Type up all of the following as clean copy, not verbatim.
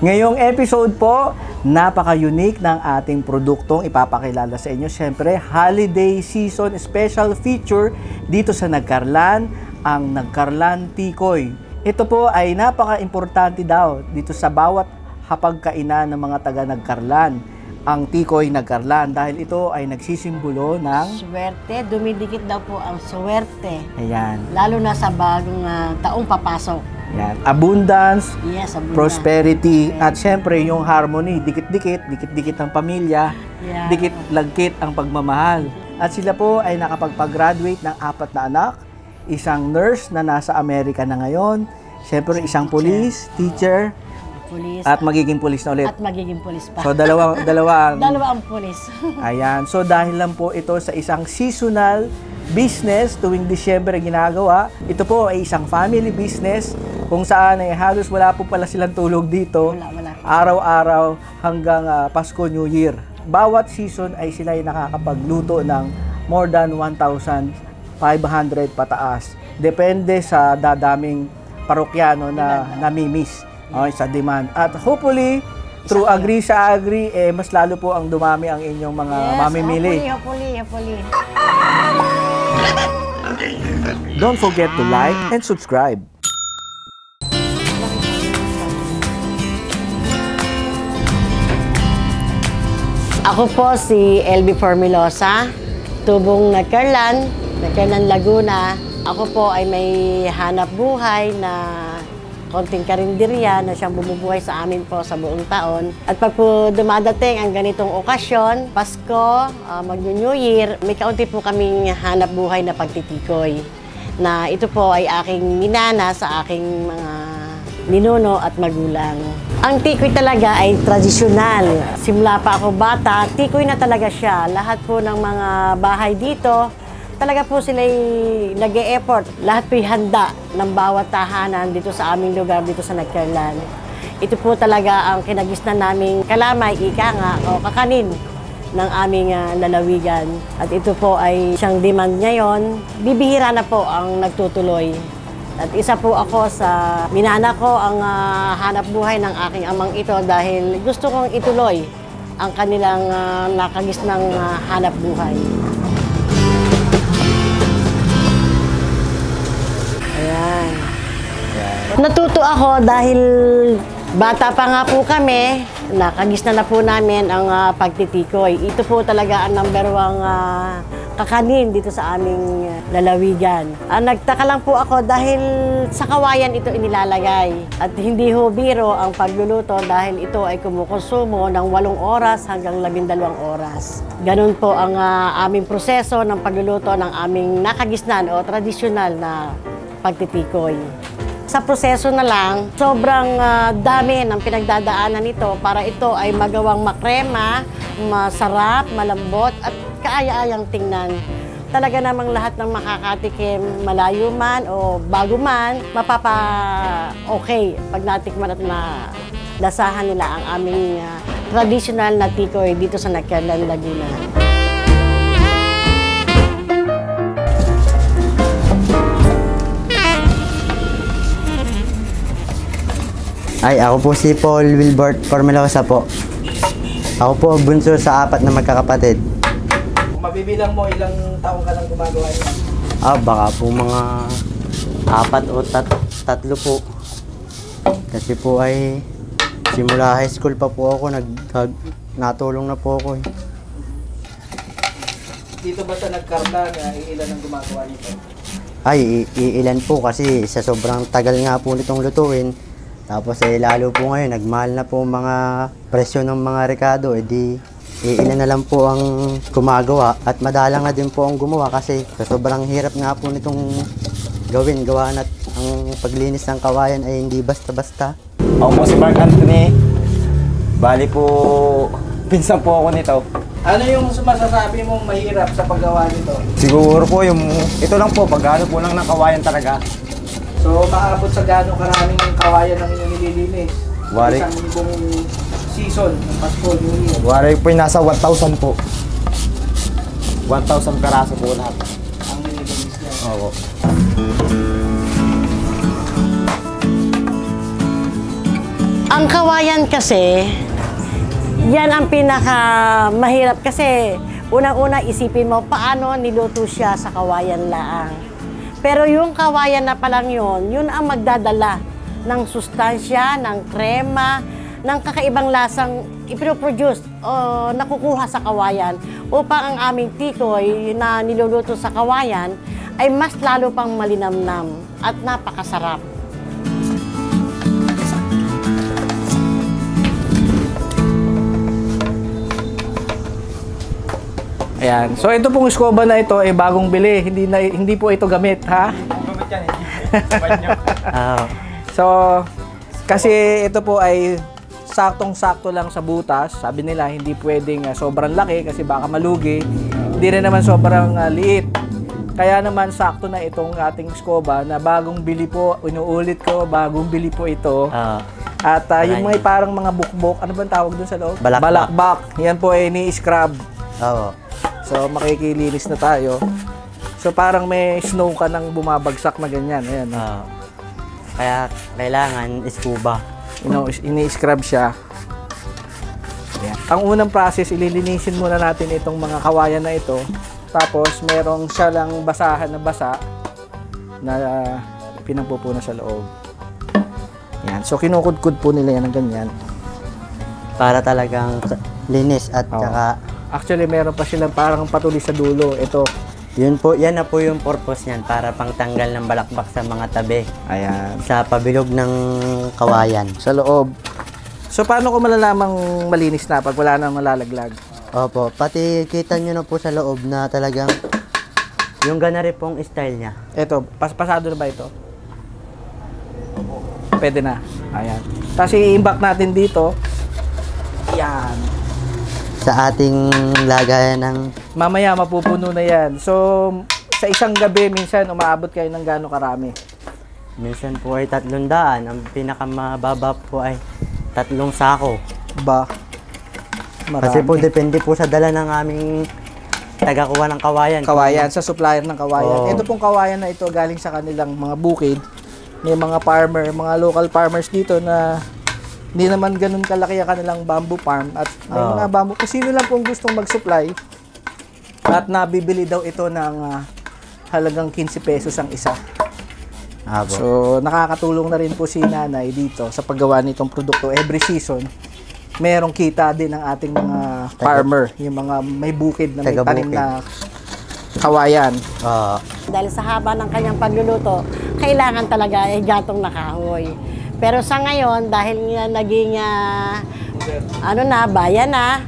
Ngayong episode po, napaka-unique ng ating produktong ipapakilala sa inyo. Siyempre, holiday season special feature dito sa Nagkarlan, ang Nagkarlan Tikoy. Ito po ay napaka-importante daw dito sa bawat hapagkainan ng mga taga Nagkarlan, ang Tikoy Nagkarlan, dahil ito ay nagsisimbolo ng swerte. Dumidikit daw po ang swerte. Ayan. Lalo na sa bagong taong papasok. Yan. Abundance, Yes, abundance. prosperity, at syempre yung harmony, dikit-dikit ang pamilya, Yeah. dikit-lagkit ang pagmamahal. At sila po ay nakapagpag-graduate ng 4 na anak, isang nurse na nasa Amerika na ngayon, syempre isang police, teacher, Pulis. at magiging police na ulit. At magiging pulis pa. So dalawa Dalawa ang pulis. Ayan. So dahil lang po ito sa isang seasonal business tuwing Disyembre ginagawa, ito po ay isang family business kung saan ay halos wala po pala silang tulog dito. Wala. Araw-araw hanggang Pasko, New Year. Bawat season ay sila ay nakakapagluto ng more than 1,500 pataas. Depende sa dadaming parokyano na namimiss sa demand. At hopefully, through agree sa agree, mas lalo po ang dumami ang inyong mga mamimili. Hopefully. Don't forget to like and subscribe. Ako po si LB Formilosa, tubong Nagkarlan, Laguna. Ako po ay may hanap buhay na konting karinderya na siyang bumubuhay sa amin po sa buong taon. At pag po dumadating ang ganitong okasyon, Pasko, mag-New Year, may kaunti po kaming hanap buhay na pagtitikoy. Na ito po ay aking minana sa aking mga ninuno at magulang. Ang tikoy talaga ay tradisyonal. Simula pa ako bata, tikoy na talaga siya. Lahat po ng mga bahay dito, talaga po sila nag-e-effort. Lahat po'y handa ng bawat tahanan dito sa aming lugar, dito sa Nagkarlan. Ito po talaga ang kinagisnan naming kalamay, ika nga, o kakanin ng aming lalawigan. At ito po ay siyang demand ngayon. Bibihira na po ang nagtutuloy. At isa po ako sa minana ko ang hanap buhay ng aking amang ito dahil gusto kong ituloy ang kanilang nakagisnang hanap buhay. Ayan. Natuto ako dahil bata pa nga po kami, nakagisna na po namin ang pagtitikoy. Ito po talaga ang number 1 kakanin dito sa aming lalawigan. Nagtaka lang po ako dahil sa kawayan ito inilalagay. At hindi ho biro ang pagluluto dahil ito ay kumukonsumo ng 8 oras hanggang 12 oras. Ganun po ang aming proseso ng pagluluto ng aming nakagisnan o tradisyonal na pagtitikoy. Sa proseso na lang, sobrang dami ng pinagdadaanan nito para ito ay magawang makrema, masarap, malambot at kaaya-ayang tingnan. Talaga namang lahat ng makakatikim, malayo man o bago man, mapapa-okay pag natikman at lasahan nila ang aming traditional na tikoy dito sa Nagkarlan, Laguna. Ay, ako po si Paul Wilbert Formilosa po. Ako po bunso sa 4 na magkakapatid. Kung mabibilang mo, ilang taong ka lang gumagawa niya? Baka po mga 4 o 3 po. Kasi po ay simula high school pa po ako, natulong na po ako. Dito ba sa Nagkarlan, ilan ang gumagawa nito? Ay, iilan po kasi sa sobrang tagal nga po nitong lutuin. Tapos lalo po ngayon, nagmahal na po mga presyo ng mga rekado, ilan na lang po ang gumagawa at madalang na din po ang gumawa kasi sa sobrang hirap nga po nitong gawaan at ang paglinis ng kawayan ay hindi basta-basta. Ako po si Mark Anthony, bali po, pinsan po ako nito. Ano yung masasabi mong mahirap sa paggawa nito? Siguro po ito lang po, pag po lang ng kawayan talaga. So, maabot sa gano'ng karaming kawayan ang inyong nililinis? Wari. Isang buong season ng Pasko, New Year. Wari po nasa 1,000 po. 1,000 karaso po lahat. Ang nililinis niya. Oo. Ang kawayan kasi, yan ang pinaka mahirap kasi unang-una isipin mo paano niluto siya sa kawayan laang. Pero yung kawayan na palang yun ang magdadala ng sustansya, ng krema, ng kakaibang lasang iproproduce o nakukuha sa kawayan upang ang aming tikoy na niluluto sa kawayan ay mas lalo pang malinamnam at napakasarap. Ayan. So ito pong scoba na ito ay bagong bili. Hindi po ito gamit, ha? Gamit yan eh. So kasi ito po ay saktong-sakto lang sa butas. Sabi nila hindi pwedeng sobrang laki kasi baka malugi. Hindi rin naman sobrang liit. Kaya naman sakto na itong ating scoba na bagong bili po. Inuulit ko, bagong bili po ito. At yung mga parang mga bukbok, ano bang tawag dun sa loob? Balakbak. Yan po ay ni-scrub. Oo. So makikilinis na tayo. So parang may snow ka nang bumabagsak na ganyan. Ayan. Kaya kailangan scuba. Ini-scrub siya. Ayan. Ang unang process, ililinisin muna natin itong mga kawayan na ito. Tapos merong siya lang basahan na basa na pinagpupuna sa loob. Ayan. So kinukudkud po nila yan ng ganyan. Para talagang linis at saka actually meron pa silang parang patuloy sa dulo. Ito. yan na po yung purpose niyan para pangtanggal ng balakbak sa mga tabi. Ayan. Sa pabilog ng kawayan. Sa loob. So paano ko malalamang malinis na pag wala nang nalalaglag? Opo, pati kita nyo na po sa loob na talagang yung ganari pong style niya. Ito, pasado na ba ito? Pwede na. Ayan. Tapos i-imbak natin dito. Yan. Sa ating lagayan ng Mamaya mapupuno na yan. So, sa isang gabi, minsan umaabot kayo ng gaano karami? minsan po ay 300. Ang pinakamababa po ay 3 sako. Ba? Marami. Kasi po depende po sa dala ng aming tagakuha ng kawayan. Kawayan, sa supplier ng kawayan. Oo. Ito pong kawayan na ito galing sa kanilang mga bukid. May mga farmer, mga local farmers dito na hindi naman ganun kalaki ang kanilang bamboo farm. At may mga bamboo, kung sino lang pong gustong mag-supply at nabibili daw ito ng halagang 15 pesos ang isa. Abo. So, nakakatulong na rin po si nanay dito sa paggawa nitong produkto. Every season, merong kita din ng ating mga farmer, yung mga may bukid na may tanim na kawayan. Dahil sa haba ng kanyang pagluluto, kailangan talaga ay gatong na kahoy. Pero sa ngayon, dahil nga naging bayan na,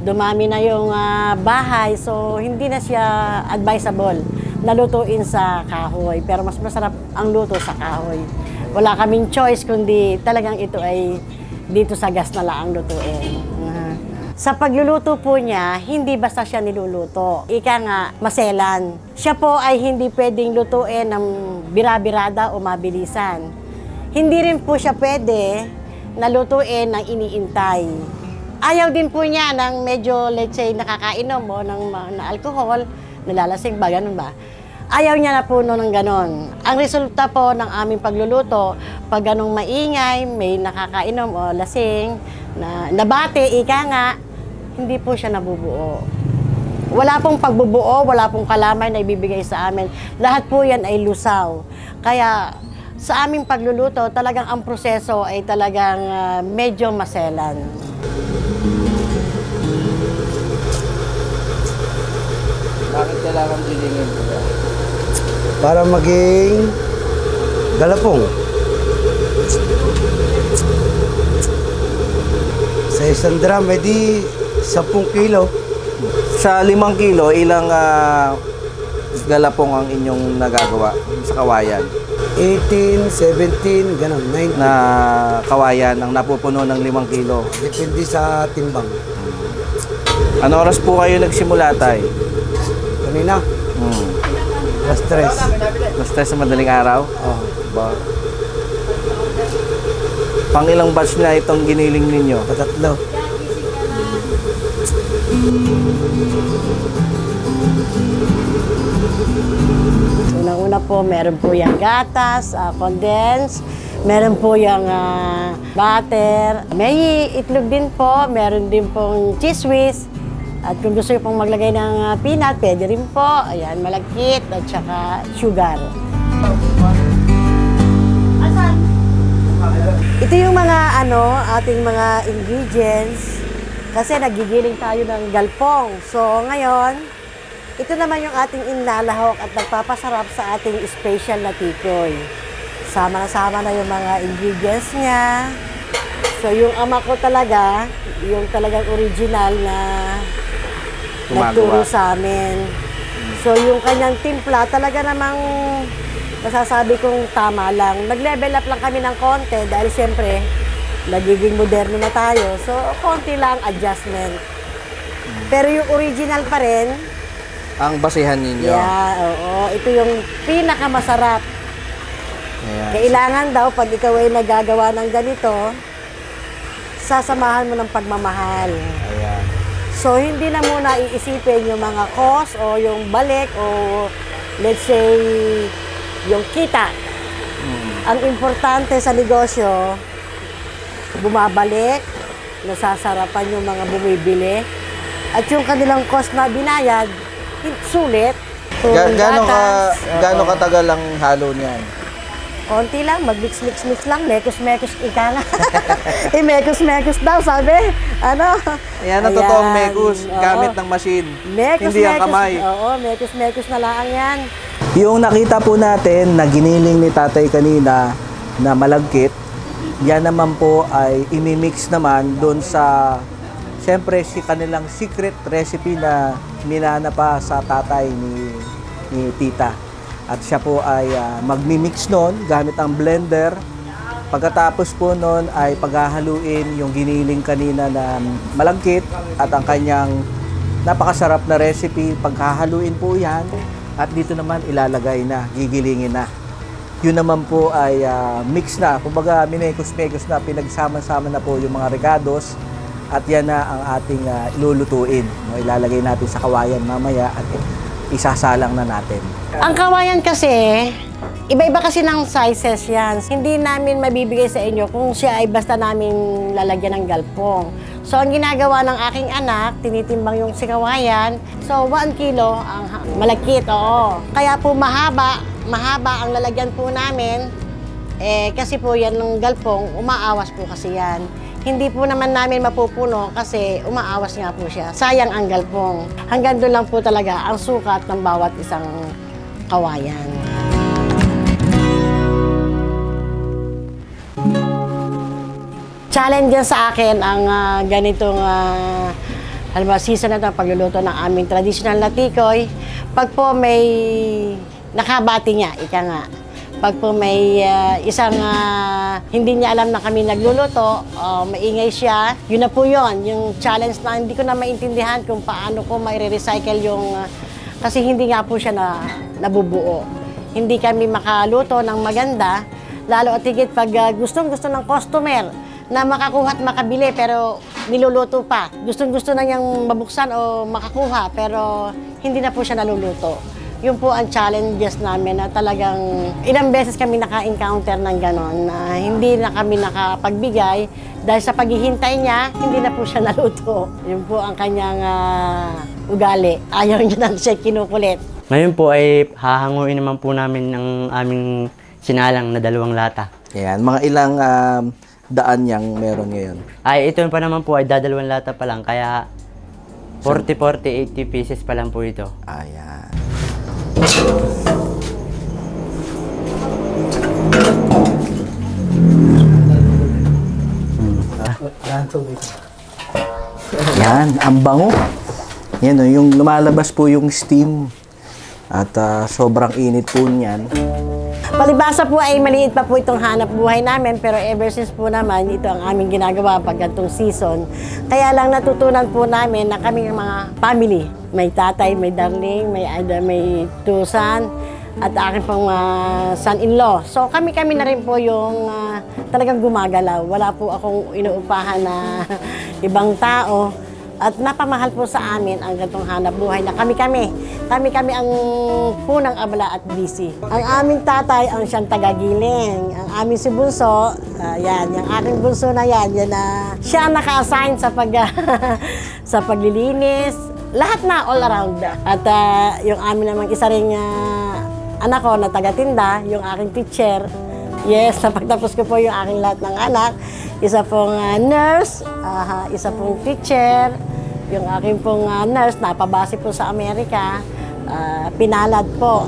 dumami na yung bahay, so hindi na siya advisable na lutuin sa kahoy. Pero mas masarap ang luto sa kahoy. Wala kaming choice kundi talagang ito ay dito sa gas na lang lutuin. Sa pagluluto po niya, hindi basta siya niluluto. Ika nga, maselan. Siya po ay hindi pwedeng lutuin ng birabirada o mabilisan. Hindi rin po siya pwede na lutuin ng iniintay. Ayaw din po niya ng medyo, let's say, nakakainom o ng alcohol, nalalasing ba, ganun ba? Ayaw niya na po ng ganon. Ang resulta po ng aming pagluluto, pag ganong maingay, may nakakainom o lasing, na nabate, ika nga, hindi po siya nabubuo. Wala pong pagbubuo, wala pong kalamay na ibibigay sa amin. Lahat po yan ay lusaw. Kaya sa aming pagluluto, talagang ang proseso ay talagang medyo maselan. Bakit kailangan dilingin? Para maging galapong. Sa isang drum, edi 10 kilo. Sa 5 kilo, ilang galapong ang inyong nagagawa sa kawayan? 18, 17, ganun, 19. Na kawayan ang napupuno ng 5 kilo. Depende sa timbang. Ano oras po kayo nagsimula, tay? Kanina, plus 3. Basta sa madaling araw? Ba? Pang ilang batch na itong giniling ninyo? Patatlo. Unang-una po, meron po yung gatas, condense, meron po yung butter, may itlog din po, meron din pong cheese whiz. At kung gusto nyo pong maglagay ng peanut, pwede rin po. Ayan, malagkit at saka sugar. Ito yung mga ating mga ingredients kasi nagigiling tayo ng galpong. So ngayon, ito naman yung ating inlalahok at nagpapasarap sa ating special na tikoy. Sama na sama na yung mga ingredients niya. So yung ama ko talaga, yung talagang original na nagturo sa amin. So yung kanyang timpla talaga namang masasabi kong tama lang. Nag-level up lang kami ng konti dahil siyempre nagiging moderno na tayo. So konti lang adjustment. Pero yung original pa rin. Ang basihan ninyo. Yeah, oo. Ito yung pinakamasarap. Ayan. Kailangan daw pag ikaw ay nagagawa ng ganito, sasamahan mo ng pagmamahal. Ayan. So, hindi na muna iisipin yung mga cost o yung balik o let's say, yung kita. Ang importante sa negosyo, bumabalik, nasasarapan yung mga bumibili, at yung kanilang cost na binayad, sulit. Gaano katagal ang halo niyan? Konti lang, mag-mix-mix-mix lang, mekos-mekos ika nga. Mekos-mekos daw, sabi. Ayan ang totoong mekus, gamit ng machine. Hindi ang kamay. Oo, mekos-mekos na lang yan. Yung nakita po natin na giniling ni tatay kanina na malagkit, yan naman po ay imimix naman doon sa, siyempre, si kanilang secret recipe na minana pa sa tatay ni tita. At siya po ay magmi-mix noon gamit ang blender. Pagkatapos po noon ay paghahaluin yung giniling kanina na malagkit at ang kanyang napakasarap na recipe. Paghahaluin po yan at dito naman ilalagay na, gigilingin na. Yun naman po ay mix na. Kumbaga minekos-mekos na, pinagsama-sama na po yung mga recados at yan na ang ating ilulutuin. Ilalagay natin sa kawayan mamaya at isasalang na natin. Ang kawayan kasi, iba-iba kasi ng sizes yan. Hindi namin mabibigay sa inyo kung siya ay basta namin lalagyan ng galpong. So, ang ginagawa ng aking anak, tinitimbang yung si kawayan. So, 1 kilo ang malakit, oo. Kaya po mahaba ang lalagyan po namin. Kasi po yan ng galpong, umaawas po kasi yan. Hindi po naman namin mapupuno kasi umaawas nga po siya. Sayang ang galpong. Hanggang doon lang po talaga ang sukat ng bawat isang kawayan. Challenge yan sa akin ang ganitong season na ito, pagluluto ng aming traditional na tikoy. Pag po may nakabati niya, ika nga. Pag po may isang hindi niya alam na kami nagluluto, maingay siya, yun na po yun. Yung challenge na hindi ko na maintindihan kung paano ko mai-recycle yung... kasi hindi nga po siya nabubuo. Hindi kami makaluto ng maganda, lalo at higit pag gustong-gusto ng customer na makakuha at makabili pero niluluto pa. Gustong-gusto na niyang mabuksan o makakuha pero hindi na po siya naluluto. Yun po ang challenges namin na talagang ilang beses kami naka-encounter ng ganon na hindi na kami nakapagbigay dahil sa paghihintay niya, hindi na po siya naluto. Yun po ang kanyang ugali. Ayaw niya na siya kinukulit. Ngayon po ay hahanguin naman po namin ang aming sinalang na 2 lata. Ayan, mga ilang daan niyang meron ngayon. Ay, ito pa naman po ay 2 lata pa lang, kaya 80 pieces pa lang po ito. Ayan. Yan, ang bango. Yan o, yung lumalabas po yung steam. At sobrang init po niyan. Palibasa po ay maliit pa po itong hanap buhay namin pero ever since po naman ito ang aming ginagawa pag ganitong season. Kaya lang natutunan po namin na kami mga family. May tatay, may darling, may tusan at aking pang son-in-law. So kami na rin po yung talagang gumagalaw. Wala po akong inuupahan na ibang tao. At napamahal po sa amin ang ganitong hanap buhay na kami-kami ang punang abala at busy. Ang aming tatay ang siyang tagagiling. Ang aming si Bunso, yan, yung aking bunso na yan na siya ang naka-assign sa sa paglilinis. Lahat na, all around. At yung amin namang isa ring anak ko na taga-tinda, yung aking teacher. Yes, napagtapos ko po yung aking lahat ng anak. Isa pong nurse, isa pong teacher. Yung aking pong nurse, napabase po sa Amerika. Pinalad po,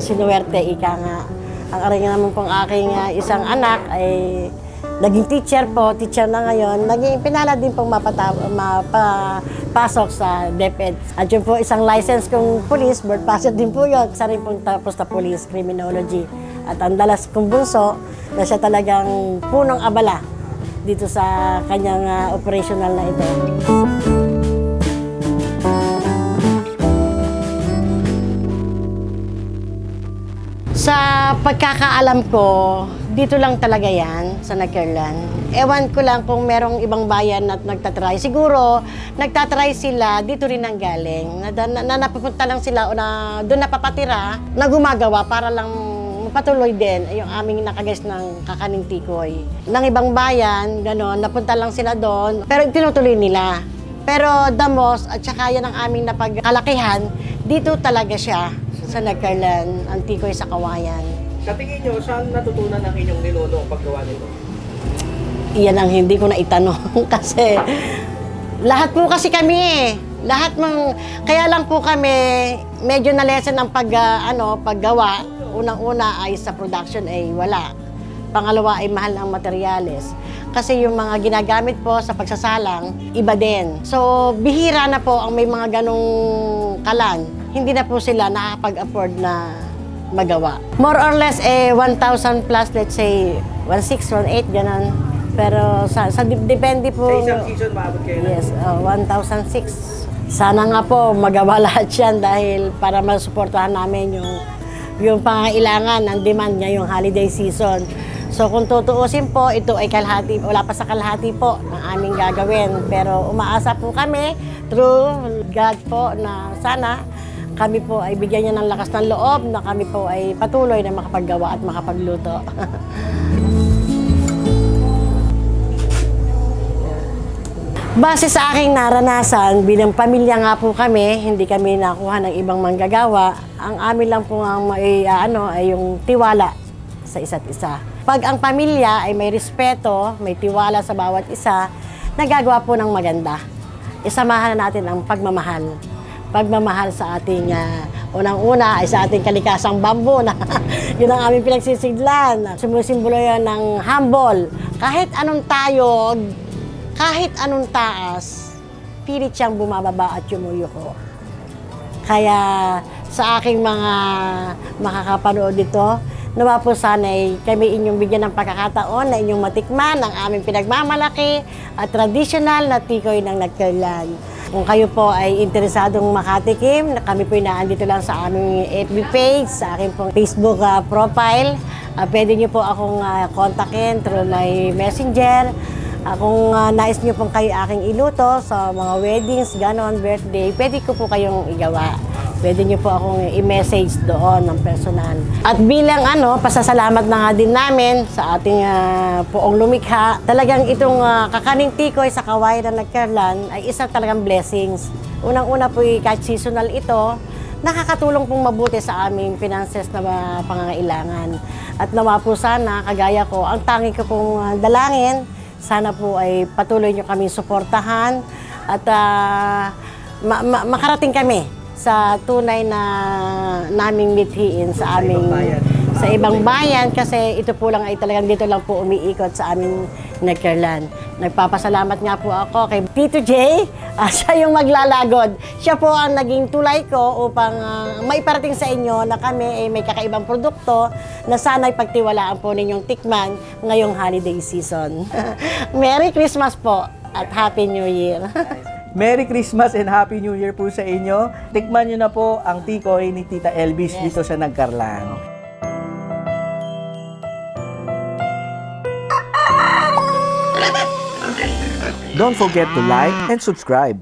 sinuwerte, ika nga. Ang aring naman pong aking isang anak ay naging teacher po, teacher na ngayon. Naging pinalad din pong mapasok sa DepEd. At yun po, isang license kong police, board passer din po yun. Isa rin pong tapos na police, criminology. At ang dalas kong bunso, na siya talagang punong abala dito sa kanyang operational na ito. Sa pagkakaalam ko, dito lang talaga yan, sa Nagkarlan. Ewan ko lang kung merong ibang bayan na nagtatry. Siguro, nagtatry sila, dito rin ang galing. Na napupunta lang sila o na doon napapatira, na gumagawa para lang patuloy din yung aming nakaguys ng Kakaning Tikoy. Ng ibang bayan, gano'n, napunta lang sila doon, pero tinutuloy nila. Pero damos at saka yan ang aming napagkalakihan, dito talaga siya sa Nagkarlan, ang Tikoy sa Kawayan. Sa tingin nyo, saan natutunan ang inyong ninuno ang paggawa nito? Iyan ang hindi ko na itanong kasi lahat po kasi kami kaya lang po kami medyo na-lesson ang paggawa. Unang-una ay sa production ay wala. Pangalawa ay mahal ang materyales. Kasi yung mga ginagamit po sa pagsasalang, iba din. So, bihira na po ang may mga ganong kalan. Hindi na po sila nakakapag-afford na magawa. More or less, 1,000 plus, let's say, 1,600, 1,800, gano'n. Pero depende po. Sa isang season, maabot kayo na? Yes, 1,600. Sana nga po magawa lahat yan dahil para masuportahan namin yung pangailangan ng demand ngayong holiday season. So kung tutuusin po, ito ay kalahati, wala pa sa kalahati po ang aming gagawin. Pero umaasa po kami through God po na sana kami po ay bigyan niya ng lakas ng loob na kami po ay patuloy na makapaggawa at makapagluto. Base sa aking naranasan, bilang pamilya nga po kami, hindi kami nakuha ng ibang manggagawa. Ang amin lang po ay yung tiwala sa isa't isa. Pag ang pamilya ay may respeto, may tiwala sa bawat isa, nagagawa po ng maganda. Isamahan na natin ang pagmamahal. Pagmamahal sa ating, unang-una ay sa ating kalikasang bambo na yun ang aming pinagsisiglan. Sumusimbolo yan ng humble. Kahit anong tayog, kahit anong taas, pilit siyang bumababa at yumuyuko. Kaya sa aking mga makakapanood dito, nawa po sana'y kami inyong bigyan ng pagkakataon na inyong matikman ang aming pinagmamalaki at traditional na tikoy ng Nagkarlan. Kung kayo po ay interesadong makatikim, kami po naandito lang sa aming FB page, sa aking pong Facebook profile. Pwede niyo po akong kontakin through my messenger. Kung nais niyo pong kayo aking iluto sa mga weddings, ganon, birthday, pwede ko po kayong igawa. Pwede niyo po akong i-message doon ng personal. At bilang pasasalamat na nga din namin sa ating poong lumikha, talagang itong Kakaning Tikoy sa Kawayan ng Nagkarlan ay isang talagang blessings. Unang-una po kahit seasonal ito, nakakatulong pong mabuti sa aming finances na pangangailangan. At nawa po sana, kagaya ko, ang tangi ko pong dalangin, sana po ay patuloy nyo kami suportahan at makarating kami sa tunay na naming mithiin sa aming sa ibang bayan kasi ito po lang ay talagang dito lang po umiikot sa aming Nagkarlan. Nagpapasalamat nga po ako kay Tito J. Siya yung maglalagod. Siya po ang naging tulay ko upang maiparating sa inyo na kami ay may kakaibang produkto na sana'y pagtiwalaan po ninyong tikman ngayong holiday season. Merry Christmas po at Happy New Year! Merry Christmas and Happy New Year po sa inyo. Tikman nyo na po ang tikoy ni Tita Elvis dito sa Nagkarlan. Don't forget to like and subscribe.